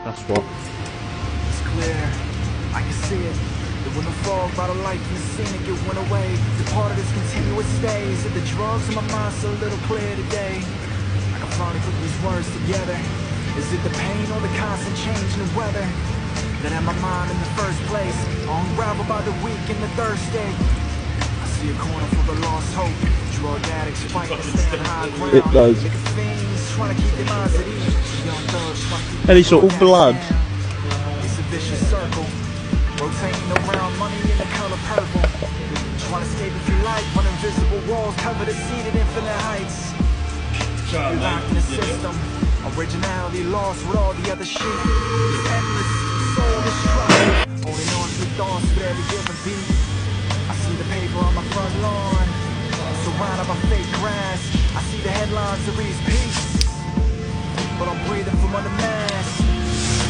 That's what. It's clear, I can see it. It wouldn't fall by the life and the scenic, it went away. The part of this continuous stays. If the drugs in my mind's a little clear today, I can finally put these words together. Is it the pain or the constant change in the weather that had my mind in the first place? Unraveled by the weak and the thirsty. I see a corner full of lost hope. Drug addicts fighting to stand high ground. It does. Nigga fiends trying to keep their minds at ease. Young thugs trying to keep Any sort of blood. It's a vicious circle, rotating around money in the color purple. Trying to escape if you like, when invisible walls cover the seat at infinite heights. You're locked in the system, originality lost with all the other shit. It's endless, soul destruction. Holding on to thoughts with every given beat. I see the paper on my front lawn, surrounded by fake grass. I see the headlines that reads peace, but I'm breathing from under mask,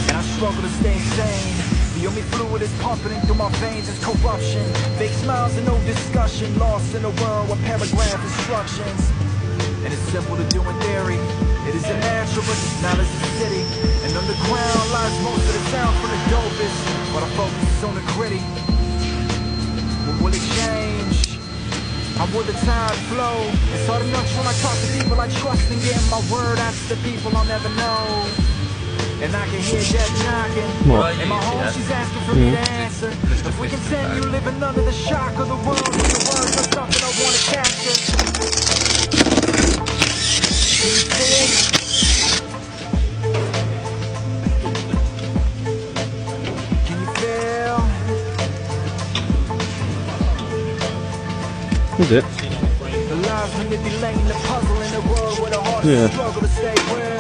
and I struggle to stay sane. The only fluid is pumping through my veins is corruption. Fake smiles and no discussion, lost in a world with paragraph instructions. And it's simple to do in theory, it isn't natural, but now there's a city, and underground lies most of the sound from the dopest. But I focus on the gritty. What will it change? How will the tide flow? It's hard enough when I talk to people I trust and getting my word out to the people I'll never know. And I can hear Jack knocking. What? And my home, she's asking for me to answer. If we continue living under the shock of the world, and the words are something I want to capture. Can you feel? Can you feel? Is it? The lies manipulating the puzzle in the world where the heart Yeah. struggle to stay real.